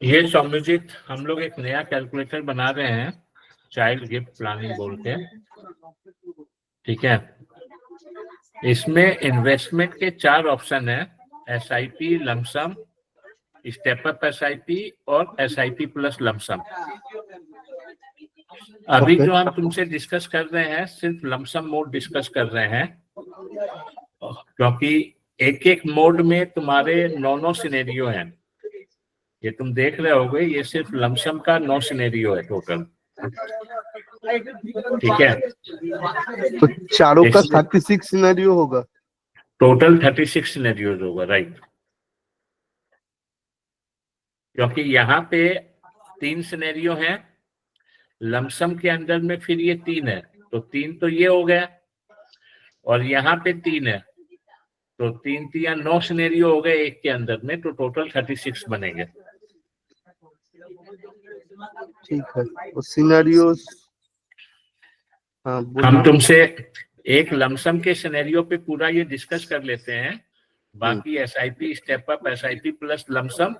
ये सौम्यजीत, हम लोग एक नया कैलकुलेटर बना रहे हैं चाइल्ड गिफ्ट प्लानिंग बोल के, ठीक है। इसमें इन्वेस्टमेंट के 4 ऑप्शन है, SIP, lump sum, step up SIP और SIP प्लस लमसम। अभी जो हम तुमसे डिस्कस कर रहे हैं सिर्फ लमसम मोड डिस्कस कर रहे हैं, क्योंकि एक एक मोड में तुम्हारे 9 सिनेरियो हैं। ये तुम देख रहे होगे, ये सिर्फ लमसम का 9 सिनेरियो है टोटल, ठीक है। तो चारों का 36 सिनेरियो होगा, टोटल 36 सिनेरियोज होगा, राइट। क्योंकि यहाँ पे 3 सिनेरियो हैं, लमसम के अंदर में फिर ये 3 है, तो 3 तो ये हो गया, और यहाँ पे 3 है, तो 3 या 9 सिनेरियो हो गए एक के अंदर में, तो टोटल 36 बनेंगे। ठीक है। वो सिनेरियो हम तुमसे एक लमसम के सिनेरियो पे पूरा ये डिस्कस कर लेते हैं, बाकी SIP, step up, SIP plus lump sum,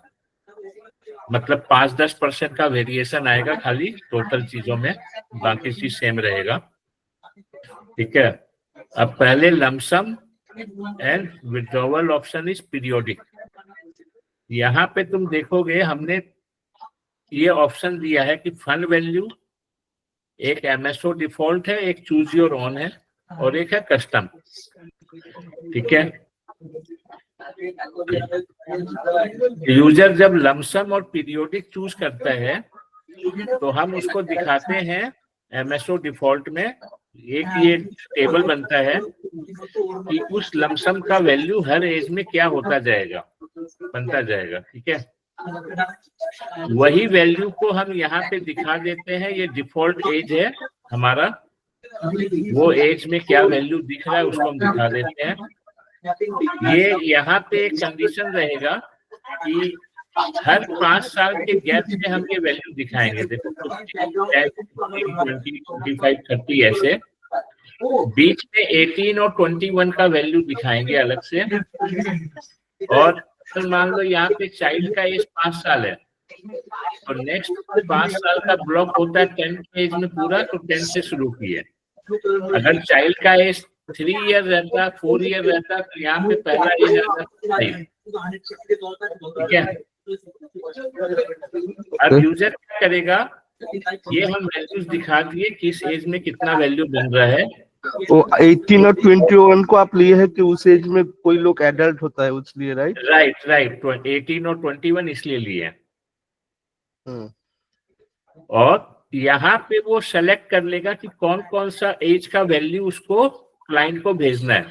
मतलब 5-10% का वेरिएशन आएगा खाली टोटल चीजों में, बाकी चीज सेम रहेगा, ठीक है। अब पहले lump sum and withdrawal option is periodic. यहाँ पे तुम देखोगे हमने ये ऑप्शन दिया है कि फंड वैल्यू, एक MSO डिफॉल्ट है, एक चूज योर ओन है, और एक है कस्टम, ठीक है। यूजर जब लमसम और पीरियोडिक चूज करता है तो हम उसको दिखाते हैं MSO डिफॉल्ट में, एक ये टेबल बनता है कि उस लमसम का वैल्यू हर एज में क्या होता जाएगा, बनता जाएगा, ठीक है। वही वैल्यू को हम यहाँ पे दिखा देते हैं, ये डिफॉल्ट एज है हमारा, वो एज में क्या वैल्यू दिख रहा है उसको हम दिखा देते हैं। ये यहाँ पे एक कंडीशन रहेगा कि हर 5 साल के गैप में हम ये वैल्यू दिखाएंगे, देखो 20, 25, 30 ऐसे, बीच में 18 और 21 का वैल्यू दिखाएंगे अलग से। और मान लो यहाँ पे चाइल्ड का एज 5 साल है, और नेक्स्ट 5 साल का ब्लॉक होता है 10 एज में पूरा, तो 10 से शुरू किए। अगर चाइल्ड का एज 3 ईयर रहता, 4 ईयर रहता, तो यहाँ पे पहला एज आता, ठीक है। अब यूजर क्या करेगा, ये हम वैल्यूज दिखा दिए किस एज में कितना वैल्यू बन रहा है। वो 18 और 21 को आप लिए है कि उस एज में कोई लोग एडल्ट होता है उसलिए, राइट? राइट 18 और 21 इसलिए लिए। और यहाँ पे वो सेलेक्ट कर लेगा कि कौन कौन सा एज का वैल्यू उसको क्लाइंट को भेजना है,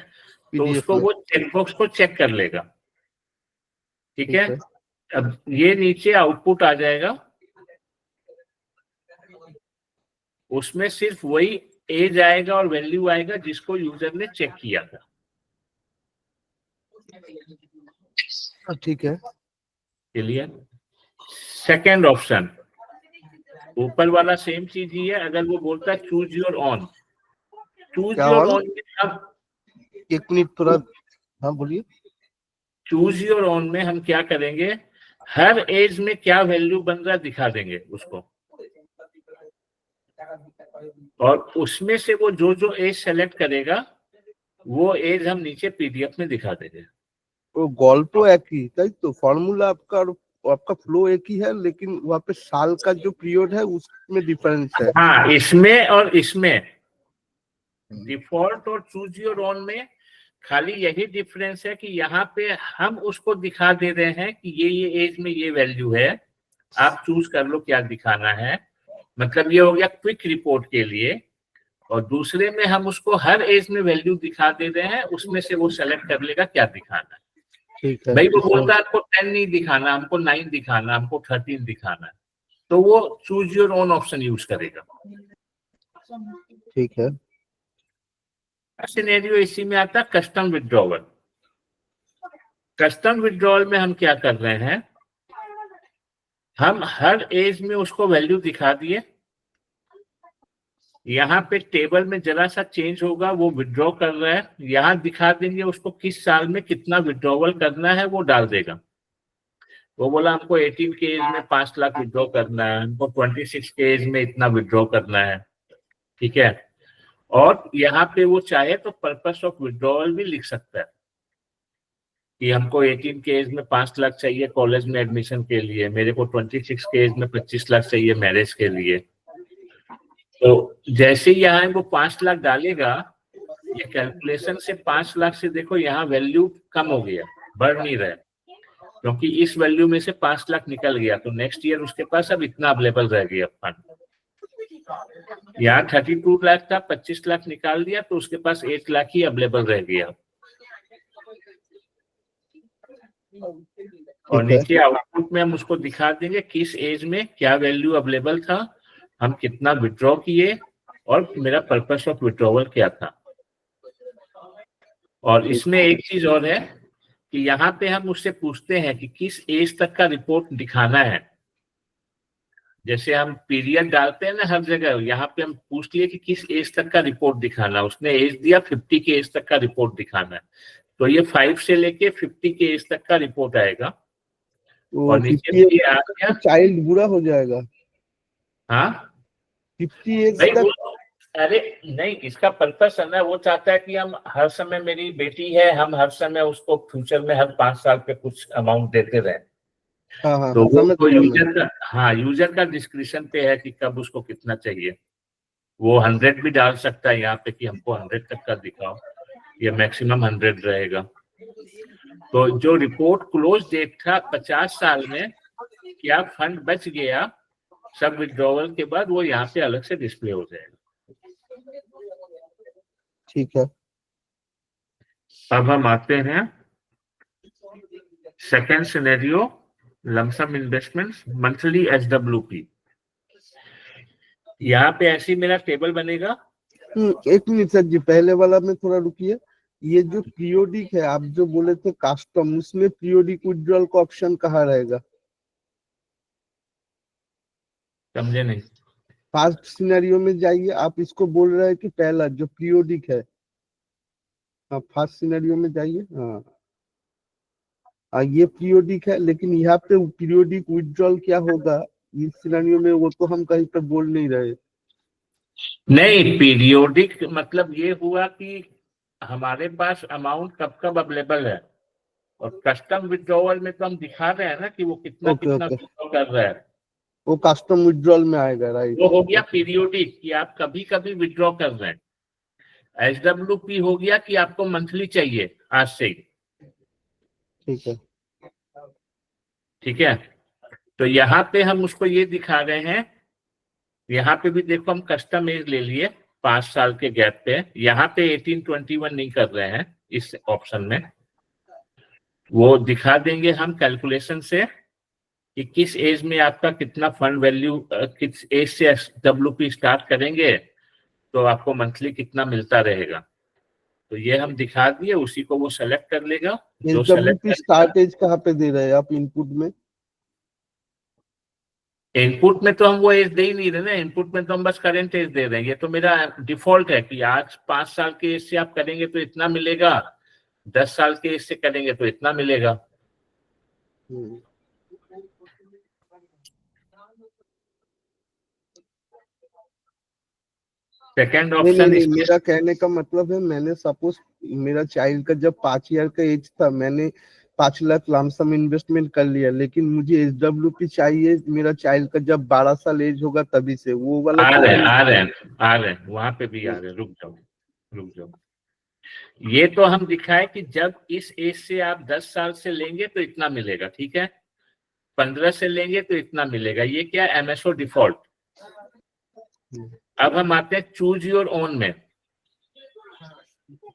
तो उसको वो चेकबॉक्स को चेक कर लेगा, ठीक है। अब ये नीचे आउटपुट आ जाएगा, उसमें सिर्फ वही एज आएगा और वैल्यू आएगा जिसको यूजर ने चेक किया था, ठीक है। क्लियर। सेकेंड ऑप्शन, ऊपर वाला सेम चीज ही है, अगर वो बोलता है choose your on, choose your on में हम, एक मिनट थोड़ा, हाँ बोलिए। चूज योर ऑन में हम क्या करेंगे, हर एज में क्या वैल्यू बन रहा दिखा देंगे उसको, और उसमें से वो जो जो एज सेलेक्ट करेगा वो एज हम नीचे PDF में दिखा देंगे। वो गल्प एक ही, ताई तो फॉर्मूला आपका फ्लो एक ही है, लेकिन वहाँ पे साल का जो पीरियड है उसमें डिफरेंस है। हाँ, इसमें और इसमें डिफॉल्ट और चूज योर ऑन में खाली यही डिफरेंस है कि यहाँ पे हम उसको दिखा दे रहे हैं कि ये एज में ये वैल्यू है, आप चूज कर लो क्या दिखाना है, मतलब ये हो गया क्विक रिपोर्ट के लिए। और दूसरे में हम उसको हर एज में वैल्यू दिखा दे रहे हैं, उसमें से वो सेलेक्ट कर लेगा क्या दिखाना है। ठीक है। भाई वो बोलता है हमको 10 नहीं दिखाना, हमको 9 दिखाना, हमको 13 दिखाना है, तो वो choose your on option use करेगा, ठीक है। सिनेरियो इसी में आता है कस्टम विड्रॉवल। कस्टम विड्रॉवल में हम क्या कर रहे हैं, हम हर एज में उसको वैल्यू दिखा दिए, यहाँ पे टेबल में जरा सा चेंज होगा, वो विड्रॉ कर रहा है, यहाँ दिखा देंगे उसको किस साल में कितना विड्रॉवल करना है, वो डाल देगा। वो बोला हमको 18 के एज में 5 लाख विड्रॉ करना है, हमको 26 के एज में इतना विड्रॉ करना है, ठीक है। और यहाँ पे वो चाहे तो पर्पस ऑफ विड्रॉवल भी लिख सकता है कि हमको 18 के एज में 5 लाख चाहिए कॉलेज में एडमिशन के लिए, मेरे को 26 के एज में 25 लाख चाहिए मैरिज के लिए। तो जैसे ही यहाँ वो 5 लाख डालेगा, ये कैलकुलेशन से 5 लाख से देखो यहाँ वैल्यू कम हो गया, बढ़ नहीं रहा है, क्योंकि इस वैल्यू में से 5 लाख निकल गया, तो नेक्स्ट ईयर उसके पास अब इतना अवेलेबल रह गया फंड। यहाँ 32 लाख था, 25 लाख निकाल दिया तो उसके पास 8 लाख ही अवेलेबल रह गया। और नीचे आउटपुट में हम उसको दिखा देंगे किस एज में क्या वैल्यू अवेलेबल था, हम कितना विड्रॉ किए और मेरा पर्पस ऑफ विड्रॉवल क्या था। और इसमें एक चीज और है कि यहाँ पे हम उससे पूछते हैं कि किस एज तक का रिपोर्ट दिखाना है। जैसे हम पीरियड डालते हैं ना हर जगह, यहाँ पे हम पूछ लिए कि किस एज तक का रिपोर्ट दिखाना, उसने एज दिया 50 के एज तक का रिपोर्ट दिखाना है, तो ये 5 से लेके 50 के एज तक का रिपोर्ट आएगा। और नीचे भी ये आ गया, चाइल्ड बुरा हो जाएगा। हाँ 50 एज नहीं, तक। अरे नहीं, इसका पर्पस है ना, वो चाहता है कि हम हर समय, मेरी बेटी है, हम हर समय उसको फ्यूचर में हर 5 साल पे कुछ अमाउंट देते रहे। हाँ, तो वो समझ तो गया मैं। यूजर का, हाँ यूजर का डिस्क्रिप्शन पे है कि कब उसको कितना चाहिए। वो 100 भी डाल सकता है यहाँ पे कि हमको 100 तक का दिखाओ, ये मैक्सिमम 100 रहेगा। तो जो रिपोर्ट क्लोज डेट था 50 साल में, क्या फंड बच गया सब विड्रॉवल के बाद, वो यहाँ पे अलग से डिस्प्ले हो जाएगा। ठीक है। अब हम आते हैं second scenario, lump sum investments monthly SWP। यहाँ पे ऐसी मेरा टेबल बनेगा। एक मिनट सर जी, पहले वाला में थोड़ा रुकिए। ये जो पीरियोडिक है, आप जो बोले थे कस्टम, उसमें पीरियोडिक विड्रॉल का ऑप्शन कहाँ रहेगा? समझे नहीं? फर्स्ट सिनेरियो में जाइए, आप इसको बोल रहे हैं कि पहला जो पीरियोडिक है, हाँ फर्स्ट सिनेरियो में जाइए। हाँ ये पीरियोडिक है, लेकिन यहाँ पे पीरियोडिक विड्रॉल क्या होगा इस सिनेरियो में, वो तो हम कहीं पे बोल नहीं रहे। नहीं, पीरियोडिक मतलब ये हुआ कि हमारे पास अमाउंट कब कब अवेलेबल है, और कस्टम विड्रॉवल में तो हम दिखा रहे हैं ना कि वो कितना कितना विड्रॉ कर रहा है। वो कस्टम विड्रॉल में आएगा, राइट? वो हो गया पीरियोडिक कि आप कभी कभी विड्रॉ कर रहे हैं। SWP हो गया कि आपको मंथली चाहिए आज से ही। ठीक है। ठीक है, तो यहाँ पे हम उसको ये दिखा रहे हैं, यहाँ पे भी देखो हम कस्टम एज ले लिए 5 साल के गैप पे, यहाँ पे 18-21 नहीं कर रहे हैं इस ऑप्शन में। वो दिखा देंगे हम कैलकुलेशन से कि किस एज में आपका कितना फंड वैल्यू, किस एज से SWP स्टार्ट करेंगे तो आपको मंथली कितना मिलता रहेगा। तो ये हम दिखा दिए, उसी को वो सेलेक्ट कर लेगा। जो सेलेक्ट SWP स्टार्ट एज कहाँ पे दे रहे हैं आप इनपुट में? इनपुट में तो हम वो एज दे ही नहीं रहे ना, इनपुट में तो हम बस करेंट एज दे रहे हैं। ये तो मेरा डिफॉल्ट है कि आज 5 साल के एज से आप करेंगे तो इतना मिलेगा, 10 साल के एज से करेंगे तो इतना मिलेगा। सेकेंड ऑप्शन नहीं, मेरा कहने का मतलब है, मैंने सपोज मेरा चाइल्ड का जब 5 ईयर का एज था, मैंने 5 लाख लमसम इन्वेस्टमेंट कर लिया, लेकिन मुझे SWP चाहिए मेरा चाइल्ड का जब 12 साल एज होगा तभी से, वो वाला आ तो रहे हैं वहां पे भी आ रहे हैं। रुक जाओ। ये तो हम दिखाए कि जब इस एज से आप 10 साल से लेंगे तो इतना मिलेगा, ठीक है, 15 से लेंगे तो इतना मिलेगा। ये क्या है, MSO डिफॉल्ट। अब हम आते हैं चूज योर ओन में।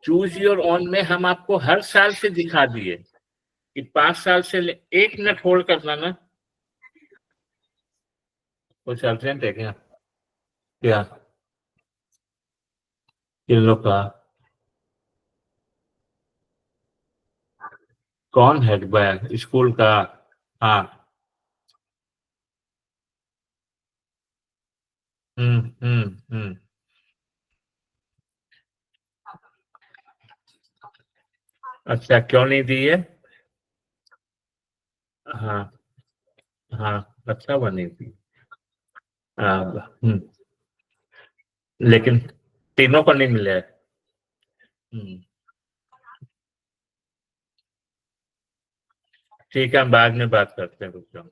चूज योर ओन में हम आपको हर साल से दिखा दिए कि 5 साल से 1 मिनट होल्ड करना ना, कुछ अर्जेंट है क्या? क्या किन लोग का? कौन हेड बॉय स्कूल का? हाँ। हम्म। अच्छा, क्यों नहीं दी है? हाँ हाँ, अच्छा हुआ नहीं दी। हाँ, लेकिन तीनों को नहीं मिले। ठीक है, हम बाद में बात करते हैं, रुक जाओ।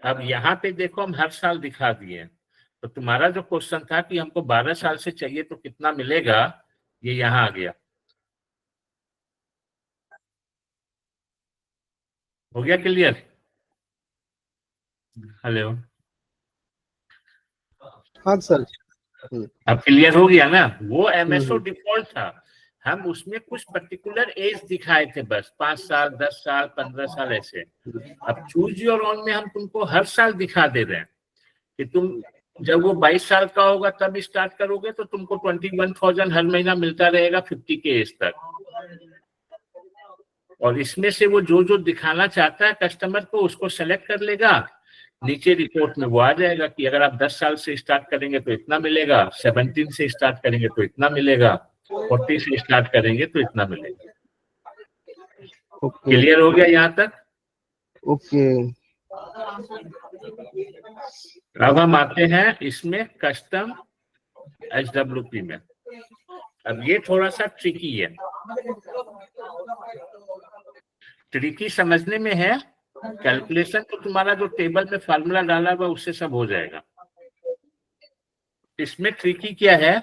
अब यहाँ पे देखो, हम हर साल दिखा दिए। तो तुम्हारा जो क्वेश्चन था कि हमको 12 साल से चाहिए तो कितना मिलेगा, ये यहाँ आ गया। हो गया क्लियर? हेलो, हाँ सर। अब क्लियर हो गया ना? वो एमएसओ हम्म। डिफॉल्ट था, हम उसमें कुछ पर्टिकुलर एज दिखाए थे, बस 5 साल, 10 साल, 15 साल ऐसे। अब चूज योर ओन में हम तुमको हर साल दिखा दे रहे हैं कि तुम जब वो 22 साल का होगा तब स्टार्ट करोगे तो तुमको 21,000 हर महीना मिलता रहेगा 50 के एज तक। और इसमें से वो जो जो दिखाना चाहता है कस्टमर को, उसको सेलेक्ट कर लेगा। नीचे रिपोर्ट में वो आ जाएगा कि अगर आप 10 साल से स्टार्ट करेंगे तो इतना मिलेगा, 17 से स्टार्ट करेंगे तो इतना मिलेगा, 40 से स्टार्ट करेंगे तो इतना मिलेगा। ओके क्लियर हो गया यहाँ तक? ओके। अब हम आते हैं इसमें कस्टम एसडब्ल्यूपी में। अब ये थोड़ा सा ट्रिकी है, ट्रिकी समझने में है। कैलकुलेशन तो तुम्हारा जो टेबल में फार्मूला डाला हुआ उससे सब हो जाएगा। इसमें ट्रिकी क्या है,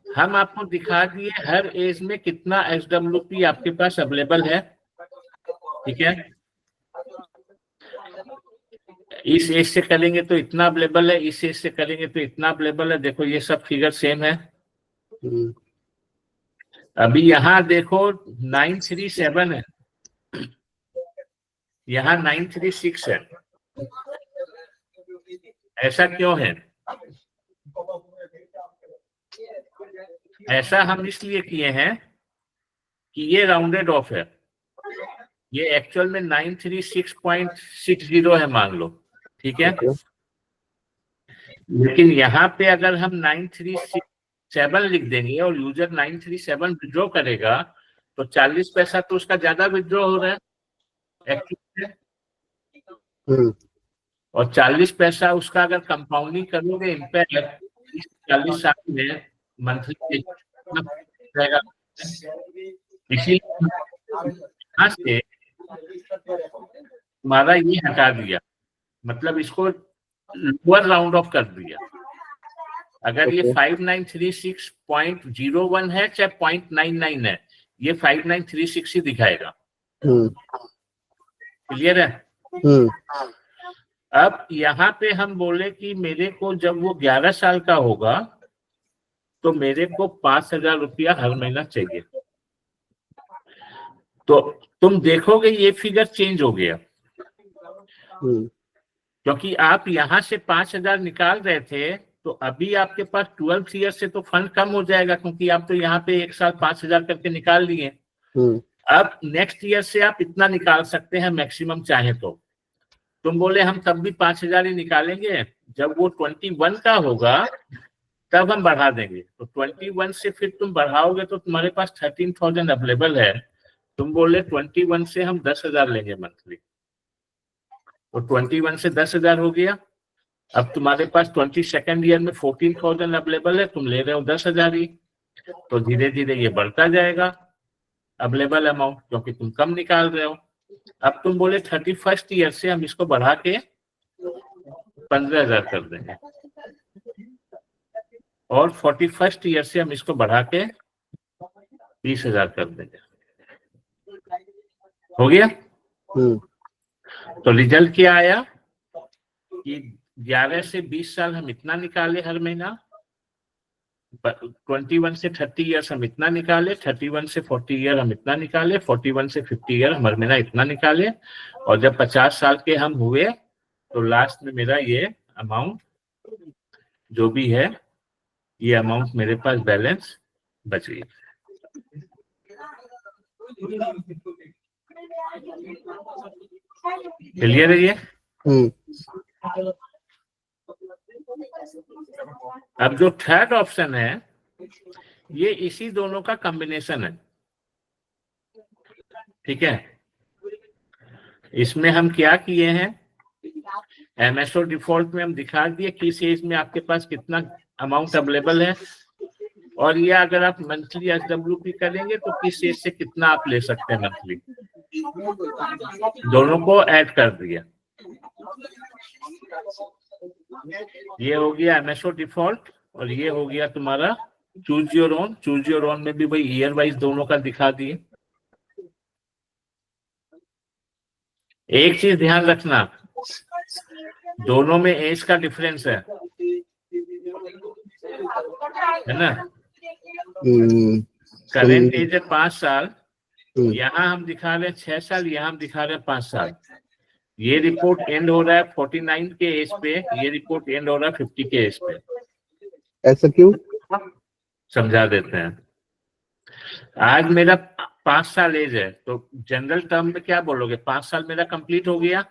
हम आपको दिखा दिए हर एज में कितना एसडब्ल्यूपी आपके पास अवेलेबल है। ठीक है, इस एज से करेंगे तो इतना अवेलेबल है, इस एज से करेंगे तो इतना अवेलेबल है। देखो ये सब फिगर सेम है। अभी यहाँ देखो 937 है, यहाँ 936 है। ऐसा क्यों है? ऐसा हम इसलिए किए हैं कि ये राउंडेड ऑफ है, ये एक्चुअल में 936.60 है मान लो। ठीक है, लेकिन यहाँ पे अगर हम 937 लिख देंगे और यूजर 937 विड्रॉ करेगा तो 40 पैसा तो उसका ज्यादा विड्रॉ हो रहा है एक्चुअली। और 40 पैसा उसका अगर कंपाउंडिंग करोगे इम्पैक्ट 40 साल में मंथली रहेगा। इसीलिए यहाँ से तुम्हारा ये हटा दिया, मतलब इसको लोअर राउंड ऑफ कर दिया। अगर ये 5936.01 है चाहे 0.99 है, ये 5936 ही दिखाएगा। क्लियर है? अब यहाँ पे हम बोले कि मेरे को जब वो 11 साल का होगा तो मेरे को 5,000 रुपया हर महीना चाहिए। तो तुम देखोगे ये फिगर चेंज हो गया, क्योंकि आप यहाँ से 5,000 निकाल रहे थे तो अभी आपके पास 12 ईयर से तो फंड कम हो जाएगा, क्योंकि आप तो यहाँ पे एक साल 5,000 करके निकाल लिए। अब नेक्स्ट ईयर से आप इतना निकाल सकते हैं मैक्सिमम चाहे तो। तुम बोले हम तब भी 5,000 ही निकालेंगे, जब वो 21 का होगा तब हम बढ़ा देंगे। तो 21 से फिर तुम बढ़ाओगे तो तुम्हारे पास 13,000 अवेलेबल है। तुम बोले 21 से हम 10,000 लेंगे मंथली, तो 21 से 10,000 हो गया। अब तुम्हारे पास 22nd ईयर में 14,000 अवेलेबल है, तुम ले रहे हो 10,000 ही, तो धीरे धीरे ये बढ़ता जाएगा अवेलेबल अमाउंट, क्योंकि तुम कम निकाल रहे हो। अब तुम बोले 31st ईयर से हम इसको बढ़ा के 15,000 कर देंगे, और 41st ईयर से हम इसको बढ़ा के 20,000 कर देंगे। हो गया? तो रिजल्ट क्या आया कि 11 से 20 साल हम इतना निकाले हर महीना, 21 से 30 ईयर्स हम इतना निकाले, 31 से 40 ईयर हम इतना निकाले, 41 से 50 ईयर हम हर महीना इतना निकाले, और जब 50 साल के हम हुए तो लास्ट में मेरा ये अमाउंट जो भी है, ये अमाउंट मेरे पास बैलेंस बच गई। क्लियर है ये? अब जो थर्ड ऑप्शन है ये इसी दोनों का कॉम्बिनेशन है, ठीक है। इसमें हम क्या किए हैं, एमएसओ डिफॉल्ट में हम दिखा दिए किस एज में आपके पास कितना अमाउंट अवेलेबल है, और ये अगर आप मंथली एसडब्ल्यूपी करेंगे तो किस एज से कितना आप ले सकते हैं मंथली, दोनों को ऐड कर दिया। ये हो गया एमएसओ डिफॉल्ट और ये हो गया तुम्हारा choose your own. Choose your own में भी भाई ईयर वाइज दोनों का दिखा दिए। एक चीज ध्यान रखना, दोनों में एज का डिफरेंस है ना। करेंट एज है 5 साल, यहाँ हम दिखा रहे हैं 6 साल, यहाँ हम दिखा रहे हैं 5 साल। ये रिपोर्ट एंड हो रहा है 49 के एज पे, ये रिपोर्ट एंड हो रहा है 50 के एज पे। ऐसा क्यों? समझा देते हैं। आज मेरा 5 साल एज है, तो जनरल टर्म में क्या बोलोगे, 5 साल मेरा कंप्लीट हो गया।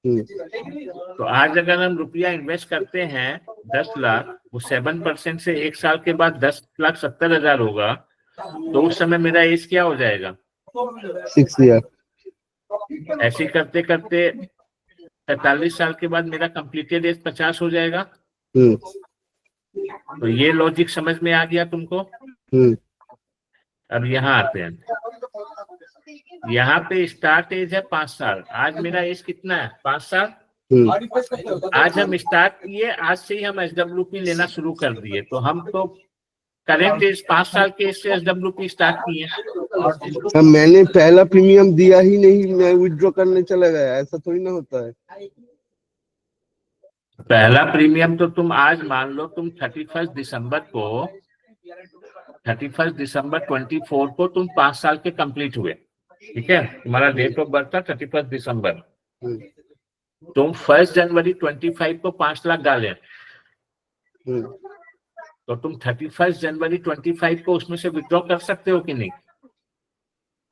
तो आज अगर हम रुपया इन्वेस्ट करते हैं 10 लाख, वो 7% से 1 साल के बाद 10,70,000 होगा, तो उस समय मेरा एज क्या हो जाएगा, 6 ईयर। ऐसे करते करते 45 साल के बाद मेरा कंप्लीटेड एज 50 हो जाएगा। तो ये लॉजिक समझ में आ गया तुमको। अब यहाँ आते हैं, यहाँ पे स्टार्ट एज है 5 साल। आज मेरा एज कितना है, 5 साल। आज हम स्टार्ट किए, आज से ही हम एसडब्ल्यूपी लेना शुरू कर दिए, तो हम तो करेंट एज 5 साल के एज से एसडब्ल्यूपी स्टार्ट किए। मैंने पहला प्रीमियम दिया ही नहीं, मैं विथड्रॉ करने चला गया, ऐसा थोड़ी ना होता है। पहला प्रीमियम तो तुम आज मान लो, तुम 31 दिसंबर 24 को तुम 5 साल के कंप्लीट हुए, ठीक है। तुम्हारा डेट ऑफ बर्थ था 31 दिसंबर। तुम 1 जनवरी 25 को 5 लाख डाले, तो तुम 31 जनवरी 25 को उसमें से विथड्रॉ कर सकते हो कि नहीं।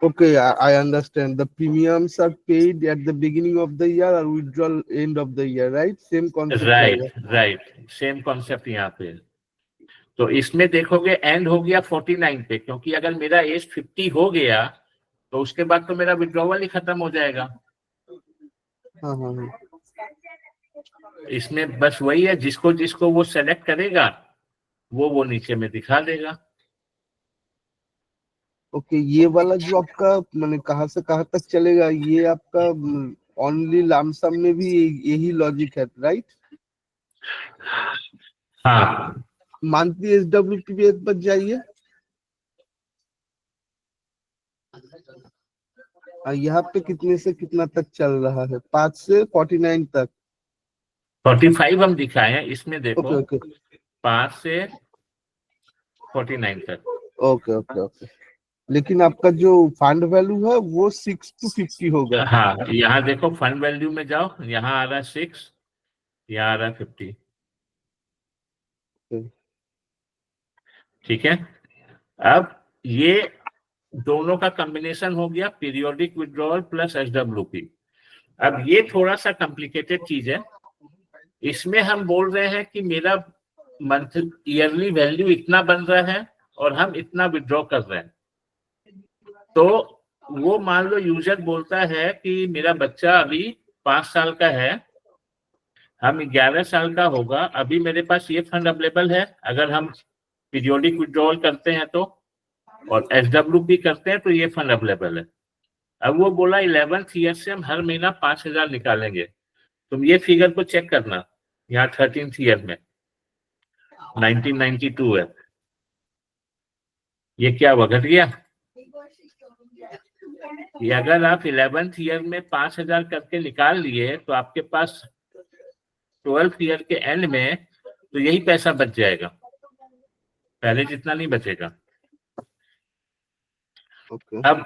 Okay, I understand. The premiums are paid at the beginning of the year or withdrawal end of the year, right? Same concept. Right, same concept यहाँ पे। तो इसमें देखोगे एंड हो गया 49 पे, क्योंकि अगर मेरा एज 50 हो गया तो उसके बाद तो मेरा विड्रॉवल ही खत्म हो जाएगा। हाँ। इसमें बस वही है, जिसको जिसको वो सेलेक्ट करेगा वो नीचे में दिखा देगा। ओके, ये वाला जो आपका मैंने कहाँ से कहाँ तक चलेगा, ये आपका ओनली लमसम में भी यही लॉजिक है, राइट? हाँ, मंथली एसडब्ल्यूपी पे बच जाइए। यहाँ पे कितने से कितना तक चल रहा है? 5 से 49 तक। 45 हम दिखाए हैं, इसमें देखो। ओके 5 से 49 तक। ओके। लेकिन आपका जो फंड वैल्यू है वो 6 to 50 होगा। हाँ, यहाँ देखो फंड वैल्यू में जाओ, यहाँ आ रहा है 6, यहाँ आ रहा है 50, ठीक है। अब ये दोनों का कॉम्बिनेशन हो गया पीरियोडिक विड्रॉल प्लस एसडब्ल्यूपी। अब ये थोड़ा सा कॉम्प्लिकेटेड चीज है। इसमें हम बोल रहे हैं कि मेरा मंथ ईयरली वैल्यू इतना बन रहा है और हम इतना विड्रॉ कर रहे हैं। तो वो मान लो यूजर बोलता है कि मेरा बच्चा अभी 5 साल का है, हम 11 साल का होगा, अभी मेरे पास ये फंड अवेलेबल है, अगर हम पीरियोडिक विड्रॉल करते हैं तो, और एसडब्ल्यूपी करते हैं तो ये फंड अवेलेबल है। अब वो बोला 11th ईयर से हम हर महीना 5,000 निकालेंगे। तुम ये फिगर को चेक करना, यहाँ 13th ईयर में 1992 है, ये क्या हुआ, घट गया। ये अगर आप 11th ईयर में 5,000 करके निकाल लिए तो आपके पास 12th ईयर के एंड में तो यही पैसा बच जाएगा, पहले जितना नहीं बचेगा। अब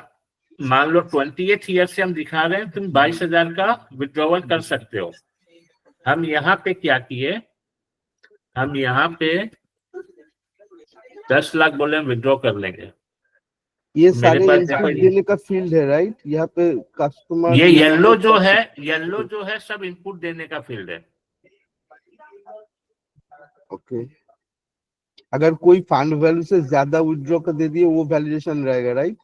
मान लो 28th ईयर से हम दिखा रहे हैं, तुम 22,000 का विड्रॉवल कर सकते हो। हम यहाँ पे क्या किए, हम यहाँ पे 10 लाख बोले हम विड्रॉ कर लेंगे। ये सारे इनपुट देने का फील्ड है, राइट? यहाँ पे कस्टमर, ये येलो जो है सब इनपुट देने का फील्ड है। ओके, अगर कोई फंड वैल्यू से ज्यादा विड्रॉ कर दे दिए वो वैलिडेशन रहेगा, राइट?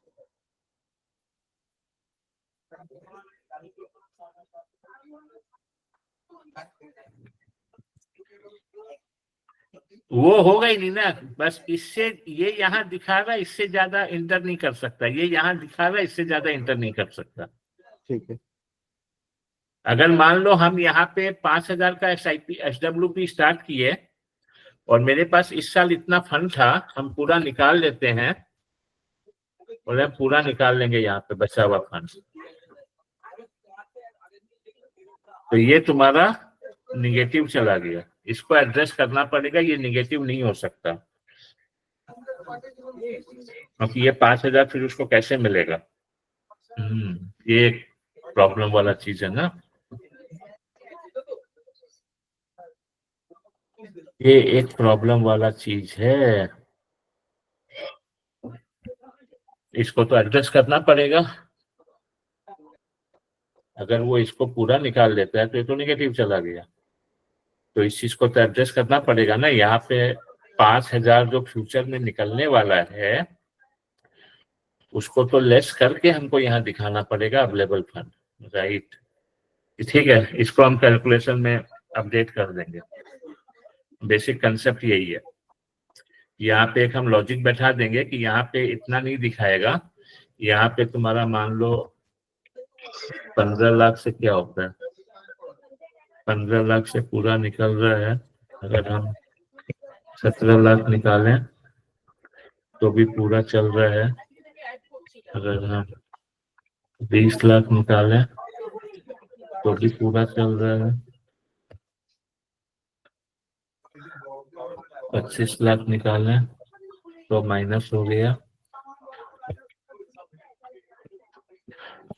वो होगा ही नहीं ना, बस इससे ये यहाँ दिखा रहा है, इससे ज्यादा इंटर नहीं कर सकता, ये यहाँ दिखा रहा है, इससे ज्यादा इंटर नहीं कर सकता। ठीक है। अगर मान लो हम यहाँ पे 5,000 का SWP स्टार्ट किए और मेरे पास इस साल इतना फंड था, हम पूरा निकाल लेते हैं, और हम पूरा निकाल लेंगे यहाँ पे बचा हुआ फंड, तो ये तुम्हारा निगेटिव चला गया, इसको एड्रेस करना पड़ेगा, ये निगेटिव नहीं हो सकता, क्योंकि ये 5,000 फिर उसको कैसे मिलेगा। ये एक प्रॉब्लम वाला चीज है ना, ये एक प्रॉब्लम वाला चीज है, इसको तो एड्रेस करना पड़ेगा। अगर वो इसको पूरा निकाल लेता है तो ये तो निगेटिव चला गया, तो इस चीज को तो एड्रेस करना पड़ेगा ना। यहाँ पे 5,000 जो फ्यूचर में निकलने वाला है उसको तो लेस करके हमको यहाँ दिखाना पड़ेगा अवेलेबल फंड, राइट? ठीक है, इसको हम कैलकुलेशन में अपडेट कर देंगे। बेसिक कंसेप्ट यही है। यहाँ पे एक हम लॉजिक बैठा देंगे कि यहाँ पे इतना नहीं दिखाएगा, यहाँ पे तुम्हारा मान लो 15 लाख से क्या होता है, 15 लाख से पूरा निकल रहा है, अगर हम 17 लाख निकालें तो भी पूरा चल रहा है, अगर हम 20 लाख निकालें तो भी पूरा चल रहा है, 25 लाख निकालें तो माइनस हो गया,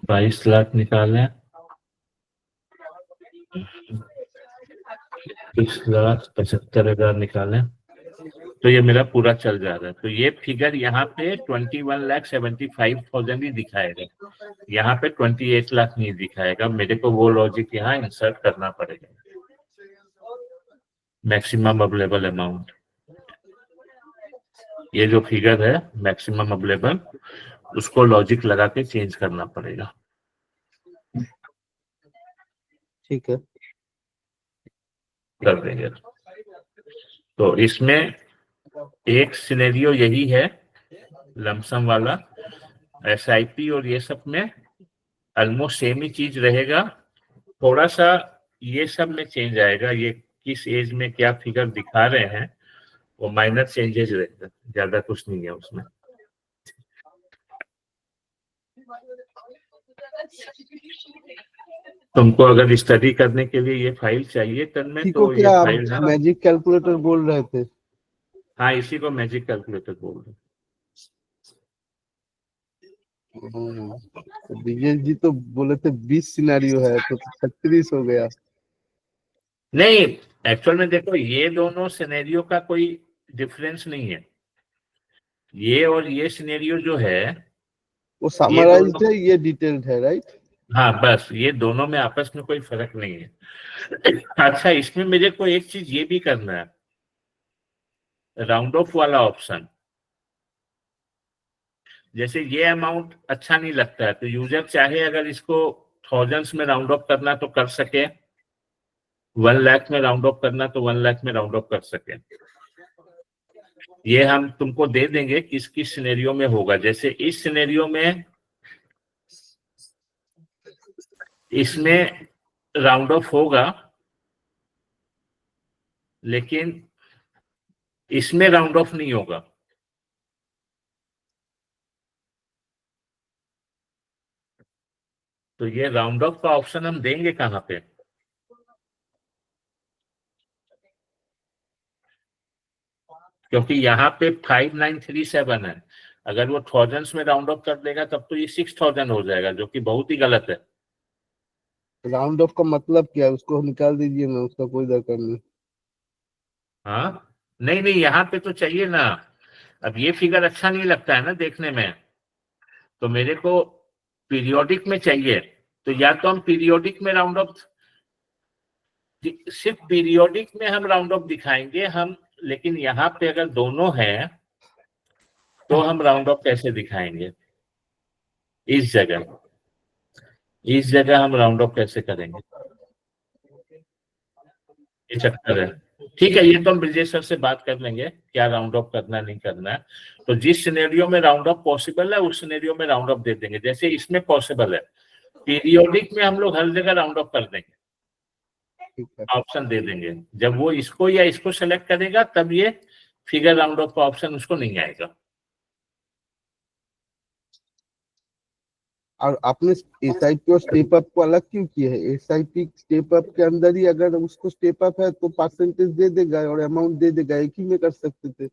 22 लाख निकालें, 30,75,000 निकालें तो ये मेरा पूरा चल जा रहा है। तो ये फिगर यहाँ पे 21,75,000 ही दिखाएगा, यहाँ पे 28 लाख नहीं दिखाएगा। मेरे को वो लॉजिक यहाँ इंसर्ट करना पड़ेगा, मैक्सिमम अवेलेबल अमाउंट, ये जो फिगर है मैक्सिमम अवेलेबल, उसको लॉजिक लगा के चेंज करना पड़ेगा। ठीक है, कर देंगे। तो इसमें एक सिनेरियो यही है लमसम वाला, SIP और ये सब में ऑलमोस्ट सेम ही चीज रहेगा, थोड़ा सा ये सब में चेंज आएगा, ये किस एज में क्या फिगर दिखा रहे हैं वो माइनर चेंजेस रहेगा, ज्यादा कुछ नहीं है उसमें। तुमको अगर स्टडी करने के लिए ये फाइल चाहिए तन में, इसी को तो ये क्या फाइल है, मैजिक कैलकुलेटर बोल रहे थे? हाँ इसी को मैजिक कैलकुलेटर बोल रहे हैं। विजय जी तो बोले थे 20 सिनेरियो है, तो 36 हो गया। नहीं, एक्चुअल में देखो ये दोनों सिनेरियो का कोई डिफरेंस नहीं है, ये और ये सिनेरियो जो है वो ये समराइज्ड दोनों, है, ये डिटेल्ड है, राइट? हाँ बस ये दोनों में आपस में कोई फर्क नहीं है। अच्छा, इसमें मेरे को एक चीज ये भी करना है, राउंड ऑफ वाला ऑप्शन, जैसे ये अमाउंट अच्छा नहीं लगता है तो यूजर चाहे अगर इसको थाउजेंड्स में राउंड ऑफ करना तो कर सके, 1 लाख में राउंड ऑफ करना तो 1 लाख में राउंड ऑफ कर सके। ये हम तुमको दे देंगे किस किस सिनेरियो में होगा। जैसे इस सिनेरियो में इसमें राउंड ऑफ होगा, लेकिन इसमें राउंड ऑफ नहीं होगा। तो ये राउंड ऑफ का ऑप्शन हम देंगे कहाँ पे, क्योंकि यहाँ पे 5,937 है, अगर वो थाउजेंड्स में राउंड ऑफ कर देगा तब तो ये 6,000 हो जाएगा, जो कि बहुत ही गलत है। राउंड ऑफ का मतलब क्या है, उसको निकाल दीजिए ना, उसका कोई दरकार नहीं। हाँ नहीं नहीं, यहाँ पे तो चाहिए ना, अब ये फिगर अच्छा नहीं लगता है ना देखने में, तो मेरे को पीरियोडिक में चाहिए, तो या तो हम पीरियोडिक में राउंड ऑफ, सिर्फ पीरियोडिक में हम राउंड ऑफ दिखाएंगे, हम लेकिन यहाँ पे अगर दोनों है तो हम राउंड ऑफ कैसे दिखाएंगे? इस जगह हम राउंड ऑफ कैसे करेंगे? ये चक्कर है। ठीक है, ये तो हम ब्रिजेश सर से बात कर लेंगे क्या राउंड ऑफ करना नहीं करना है। तो जिस सिनेरियो में राउंड ऑफ पॉसिबल है उस सिनेरियो में राउंड ऑफ दे देंगे, जैसे इसमें पॉसिबल है। पीरियोडिक में हम लोग हर जगह राउंड ऑफ कर देंगे, ठीक है। ऑप्शन दे देंगे। जब वो इसको या इसको सेलेक्ट करेगा तब ये फिगर राउंड ऑफ का ऑप्शन उसको नहीं आएगा। और आपने एसआईपी और स्टेप अप को अलग क्यों किया है? एसआईपी स्टेप अप के अंदर ही अगर उसको स्टेप अप है तो परसेंटेज दे देगा और अमाउंट दे देगा, एक ही में कर सकते थे।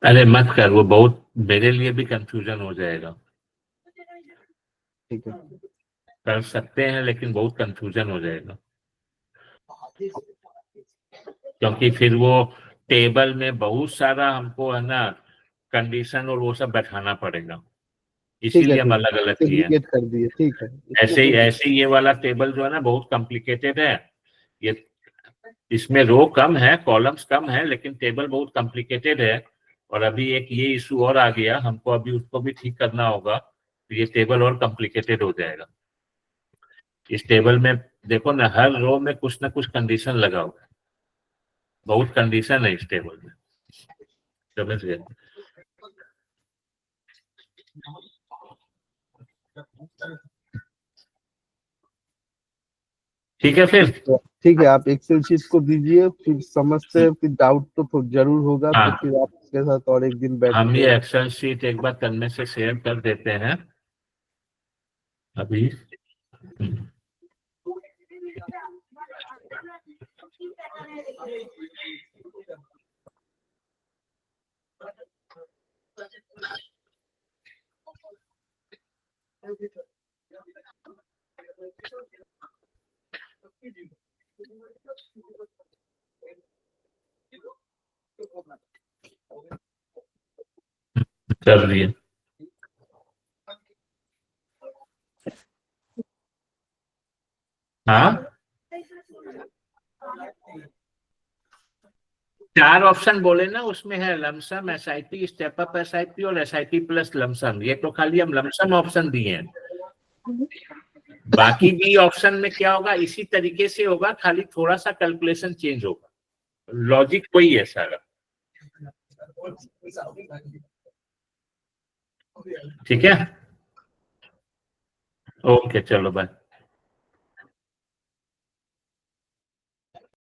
अरे मत कर, वो बहुत मेरे लिए भी कंफ्यूजन हो जाएगा। ठीक है। कर सकते हैं लेकिन बहुत कंफ्यूजन हो जाएगा, क्योंकि फिर वो टेबल में बहुत सारा हमको है ना कंडीशन और वो सब बैठाना पड़ेगा, ठीक है, इसीलिए हम ठीक अलग है, अलग किए हैं। सेग्रीगेट कर दिए, ठीक है, इसमें कोई ऐसे ही ये वाला टेबल जो है ना बहुत कॉम्प्लिकेटेड है। ये इसमें रो कम है, कॉलम्स कम है, लेकिन टेबल बहुत कॉम्प्लिकेटेड है। और अभी एक ये इशू और आ गया, हमको अभी उसको भी ठीक करना होगा, तो ये टेबल और कॉम्प्लिकेटेड हो जाएगा। इस टेबल में देखो ना, हर रो में कुछ ना कुछ कंडीशन लगा हुआ है, बहुत कंडीशन है इस टेबल में, समझ गए? ठीक है फिर। ठीक है, आप एक्सेल शीट को दीजिए, फिर समझते हैं, फिर डाउट तो जरूर होगा, तो हाँ, फिर आपके साथ और एक दिन हम बैठते ये हैं। एक्सेल शीट एक बार करने से शेयर कर देते हैं अभी। कर दिए। हाँ, 4 ऑप्शन बोले ना, उसमें है lump sum, SIP, step up SIP और एसआईपी प्लस लमसम। ये तो खाली हम लमसम ऑप्शन दिए हैं, बाकी भी ऑप्शन में क्या होगा इसी तरीके से होगा, खाली थोड़ा सा कैलकुलेशन चेंज होगा, लॉजिक वही है सारा। ठीक है, ओके, चलो बाय।